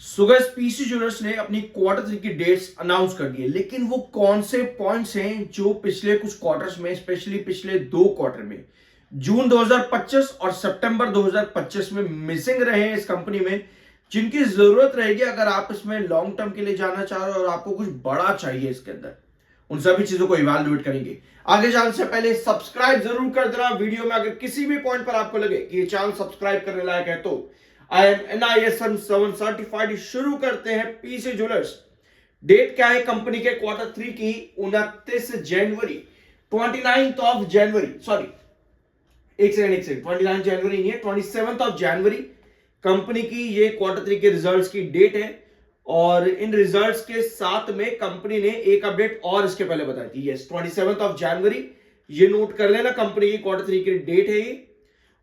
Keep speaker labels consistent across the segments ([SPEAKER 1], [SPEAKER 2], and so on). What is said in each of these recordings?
[SPEAKER 1] सुगस PC jewellers ने अपनी quarter three की डेट्स अनाउंस कर दी है, लेकिन वो कौन से पॉइंट्स हैं जो पिछले कुछ क्वार्टर्स में, स्पेशली पिछले 2 क्वार्टर में, जून 2025 और सितंबर 2025 में मिसिंग रहे हैं इस कंपनी में, जिनकी जरूरत रहेगी अगर आप इसमें लॉन्ग टर्म के लिए जाना चाह रहे हो और आपको कुछ बड़ा चाहिए इसके अंदर। उन सभी चीजों को इवैल्यूएट करेंगे। आगे जाने से पहले सब्सक्राइब जरूर कर देना। वीडियो में अगर किसी भी पॉइंट पर आपको लगे कि ये चैनल सब्सक्राइब करने लायक है तो ISM 7 सर्टिफाइड। शुरू करते हैं पीसी ज्वेलर्स। डेट क्या है कंपनी के क्वार्टर थ्री की? 29 जनवरी, 29 जनवरी, सॉरी एक सेकंड, 29 जनवरी नहीं है, 27 जनवरी कंपनी की ये क्वार्टर थ्री के रिजल्ट्स की डेट है। और इन रिजल्ट्स के साथ में कंपनी ने एक अपडेट और इसके पहले बताई थी। यस, 27 जनवरी, ये नोट कर लेना, कंपनी की क्वार्टर थ्री की डेट है ये।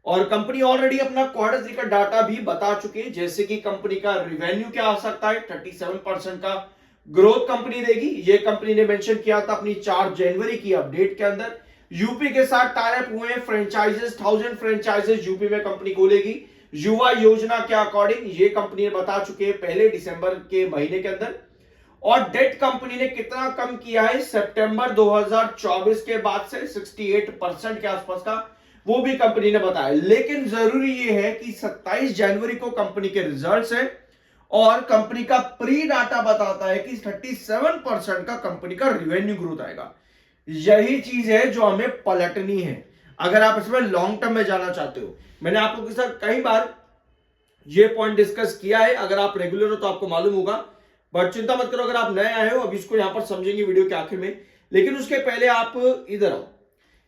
[SPEAKER 1] और कंपनी ऑलरेडी अपना क्वार्टर थ्री का डाटा भी बता चुके हैं, जैसे कि कंपनी का रिवेन्यू क्या आ सकता है, 37% का ग्रोथ कंपनी देगी। ये कंपनी ने मेंशन किया था अपनी 4 जनवरी की अपडेट के अंदर। यूपी के साथ टाई अप हुए फ्रेंचाइजेस, 1000 फ्रेंचाइजेस यूपी में कंपनी खोलेगी युवा योजना के अकॉर्डिंग। ये कंपनी ने बता चुके हैं पहले दिसंबर के महीने के अंदर। और डेट कंपनी ने कितना कम किया है सितंबर 2024 के बाद से, 68% के आसपास का, वो भी कंपनी ने बताया। लेकिन जरूरी ये है कि 27 जनवरी को कंपनी के रिजल्ट्स हैं और कंपनी का प्री डाटा बताता है कि 37% का कंपनी का रिवेन्यू ग्रोथ आएगा। यही चीज है जो हमें पलटनी है अगर आप इसमें लॉन्ग टर्म में जाना चाहते हो। मैंने आप लोगों के साथ कई बार ये पॉइंट डिस्कस किया है, अगर आप रेगुलर हो तो आपको मालूम होगा, बट चिंता मत करो अगर आप नए आए हो, अभी इसको यहां पर समझेंगे वीडियो के आखिर में। लेकिन उसके पहले आप इधर आओ।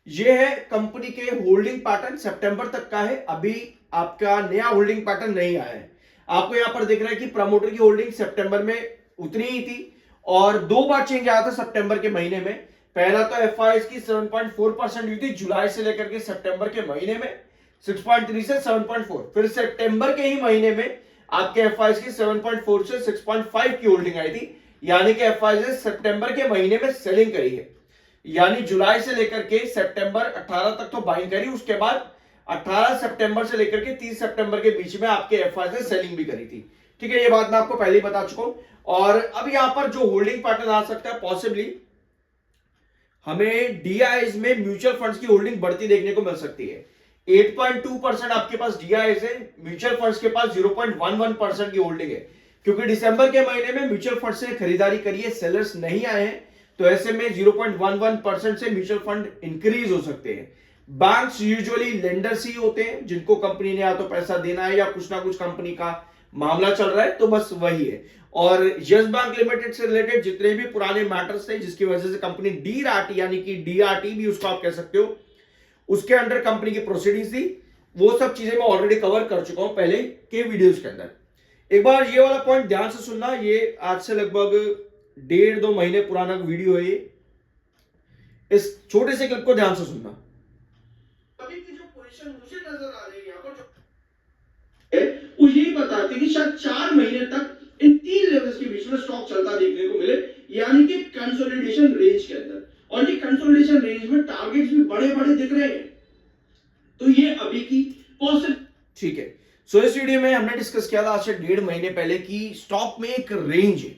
[SPEAKER 1] ये है कंपनी के होल्डिंग पैटर्न, सितंबर तक का है। अभी आपका नया होल्डिंग पैटर्न नहीं आया है। आपको यहां पर दिख रहा है कि प्रमोटर की होल्डिंग सितंबर में उतनी ही थी और 2 बार चेंज आया था सितंबर के महीने में। पहला तो एफआईएस की 7.4% हुई थी जुलाई से लेकर के सितंबर के महीने में, 6.3 से 7.4। फिर सितंबर के ही महीने में आपके एफआईएस की 7.4 से 6.5 की होल्डिंग आई थी। यानी कि एफआईएस सितंबर के महीने में सेलिंग करी है। यानी जुलाई से लेकर के सितंबर 18 तक तो बाइंग करी, उसके बाद 18 सितंबर से लेकर के 30 सितंबर के बीच में आपके एफआईएस ने सेलिंग भी करी थी। ठीक है, ये बात मैं आपको पहले ही बता चुका हूं। और अब यहां पर जो होल्डिंग पैटर्न आ सकता है, पॉसिबली हमें डीआईएस में म्यूचुअल फंड्स की होल्डिंग बढ़ती देखने को मिल सकती है। 8.2% आपके पास डीआईएस है, म्यूचुअल फंड्स के पास 0.11% की होल्डिंग है। क्योंकि दिसंबर के महीने में म्यूचुअल फंड से खरीदारी करी है, सेलर्स नहीं आए हैं, तो ऐसे में 0.11% से म्यूचुअल फंड इंक्रीज हो सकते हैं। बैंक्स यूजुअली लेंडर्स ही होते हैं जिनको कंपनी ने या तो पैसा देना है या कुछ ना कुछ कंपनी का मामला चल रहा है, तो बस वही है। और यस बैंक लिमिटेड से रिलेटेड जितने भी पुराने मैटर्स थे जिसकी वजह से कंपनी डीआरटी, यानी कि डीआरटी भी उसको आप कह सकते हो, उसके अंडर कंपनी की प्रोसीडिंग्स थी, वो सब चीजें मैं ऑलरेडी कवर कर चुका हूं पहले के वीडियोस के अंदर। एक बार ये वाला पॉइंट ध्यान से सुनना, ये आज से लगभग 1.5-2 महीने पुराना वीडियो है ये। इस छोटे से क्लिप को ध्यान से सुनना। अभी की जो पोजीशन मुझे नजर आ रही है यहां पर, जो वो यही बताती है कि शायद 4 महीने तक इन 3 लेवल्स के बीच में स्टॉक चलता देखने को मिले, यानी कि कंसोलिडेशन रेंज के अंदर। और ये कंसोलिडेशन रेंज में टारगेट्स भी बड़े बड़े दिख रहे हैं, तो ये अभी की पॉसिबल। ठीक है, सो इस वीडियो में हमने डिस्कस किया था आज से 1.5 महीने पहले कि स्टॉक में एक रेंज है।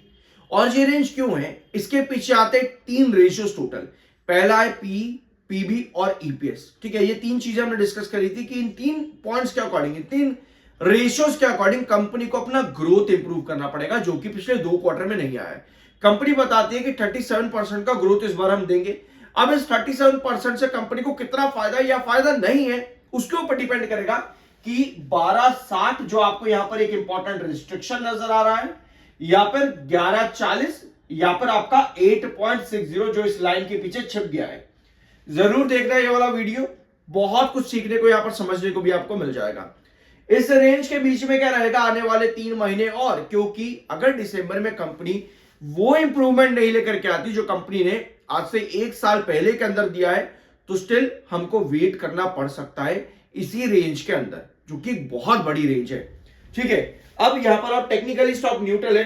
[SPEAKER 1] और ये रेंज क्यों है, इसके पीछे आते 3 रेशियोज टोटल। पहला है पी, पीबी और ईपीएस। ठीक है, ये 3 चीजें हमने डिस्कस करी थी कि इन 3 पॉइंट्स के अकॉर्डिंग, इन 3 रेशियोज के अकॉर्डिंग कंपनी को अपना ग्रोथ इंप्रूव करना पड़ेगा, जो कि पिछले 2 क्वार्टर में नहीं आया है। कंपनी बताती है कि 37% का ग्रोथ इस बार हम देंगे। अब इस 37% से कंपनी को कितना फायदा या फायदा नहीं है उसके ऊपर डिपेंड करेगा कि 1260 जो आपको यहां पर एक इंपॉर्टेंट रिस्ट्रिक्शन नजर आ रहा है, या फिर 1140, या फिर आपका 8.60 जो इस लाइन के पीछे छिप गया है। जरूर देखना ये वाला वीडियो, बहुत कुछ सीखने को यहां पर समझने को भी आपको मिल जाएगा। इस रेंज के बीच में क्या रहेगा आने वाले 3 महीने और, क्योंकि अगर दिसंबर में कंपनी वो इंप्रूवमेंट नहीं लेकर के आती जो कंपनी ने आज से 1 साल पहले के अंदर दिया है, तो स्टिल हमको वेट करना पड़ सकता है इसी रेंज के अंदर, जो कि बहुत बड़ी रेंज है। ठीक है, अब यहां पर आप टेक्निकली स्टॉक न्यूट्रल है,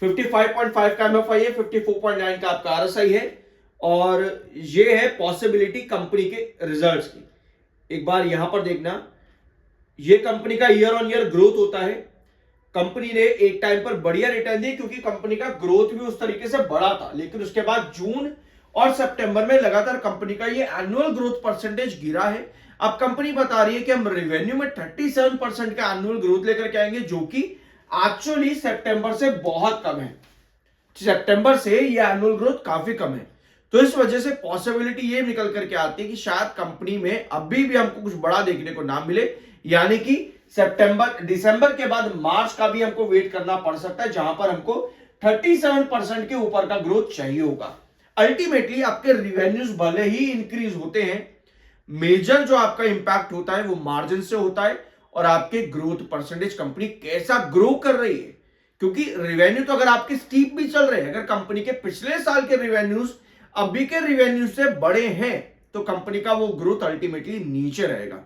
[SPEAKER 1] 55.5 का एमएफआई है, 54.9 का आपका आरएसआई है, और ये है पॉसिबिलिटी कंपनी के रिजल्ट्स की। एक बार यहां पर देखना, ये कंपनी का ईयर ऑन ईयर ग्रोथ होता है कंपनी ने एक टाइम पर बढ़िया रिटर्न दिए क्योंकि कंपनी का ग्रोथ भी उस तरीके से बढ़ा था, लेकिन उसके बाद जून और सितंबर में लगातार कंपनी का ये एनुअल ग्रोथ परसेंटेज गिरा है। अब कंपनी बता रही है कि हम रेवेन्यू में 37% का एनुअल ग्रोथ लेकर के आएंगे, जो कि एक्चुअली सितंबर से बहुत कम है। सितंबर से ये एनुअल ग्रोथ काफी कम है, तो इस वजह से पॉसिबिलिटी ये निकल करके आती है कि शायद कंपनी में अभी भी हमको कुछ बड़ा देखने को ना मिले, यानी कि दिसंबर के बाद मार्च का भी हमको वेट करना पड़ सकता है, जहां पर हमको 37% के ऊपर का ग्रोथ चाहिए होगा। अल्टीमेटली आपके रिवेन्यूज भले ही इंक्रीज होते हैं, मेजर जो आपका इंपैक्ट होता है वो मार्जिन से होता है और आपके ग्रोथ परसेंटेज, कंपनी कैसा ग्रो कर रही है। क्योंकि रिवेन्यू तो अगर आपके स्टीप भी चल रहे हैं, अगर कंपनी के पिछले साल के रिवेन्यूज अभी के रिवेन्यू से बड़े हैं, तो कंपनी का वो ग्रोथ अल्टीमेटली नीचे रहेगा।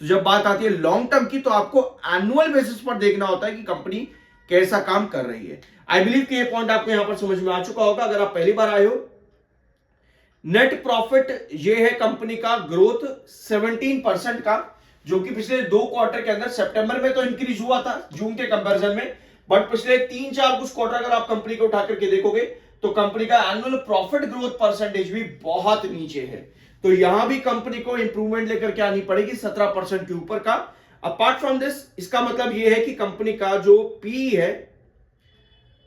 [SPEAKER 1] तो जब बात आती है लॉन्ग टर्म की, तो आपको एनुअल बेसिस पर देखना होता है कि कंपनी कैसा काम कर रही है। आई बिलीव कि ये पॉइंट आपको यहां पर समझ में आ चुका होगा। अगर आप पहली बार आए हो, नेट प्रॉफिट ये है कंपनी का ग्रोथ 17% का, जो कि पिछले 2 क्वार्टर के अंदर सितंबर में तो इंक्रीज हुआ था जून के कंपैरिजन में, बट पिछले 3-4 कुछ क्वार्टर अगर आप कंपनी को उठा करके देखोगे तो कंपनी का एनुअल प्रॉफिट ग्रोथ परसेंटेज भी बहुत नीचे है। तो यहां भी कंपनी को इंप्रूवमेंट लेकर के आनी पड़ेगी 17% के ऊपर का। अपार्ट फ्रॉम दिस, इसका मतलब यह है कि कंपनी का जो पी है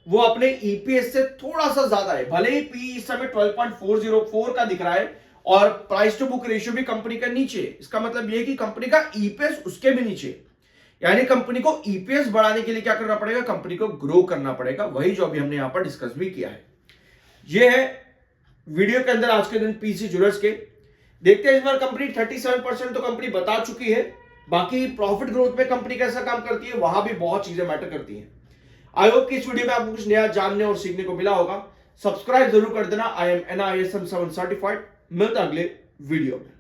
[SPEAKER 1] वो अपने ईपीएस से थोड़ा सा ज्यादा है। भले ही पी इस समय 12.404 का दिख रहा है और प्राइस टू बुक रेशियो भी कंपनी का नीचे, इसका मतलब यह कि कंपनी का ईपीएस उसके भी नीचे। यानी कंपनी को ईपीएस बढ़ाने के लिए क्या करना पड़ेगा, कंपनी को ग्रो करना पड़ेगा, वही जो अभी हमने यहां पर डिस्कस भी किया है। यह है वीडियो के अंदर आज के दिन पीसी ज्वेलर्स के। देखते हैं इस बार कंपनी 37% तो कंपनी बता चुकी है, बाकी प्रॉफिट ग्रोथ में कंपनी कैसा काम करती है वहां भी बहुत चीजें मैटर करती हैं। आई होप कि इस वीडियो में आपको कुछ नया जानने और सीखने को मिला होगा। सब्सक्राइब जरूर कर देना। I am NISM 7 certified. मिलता अगले वीडियो में।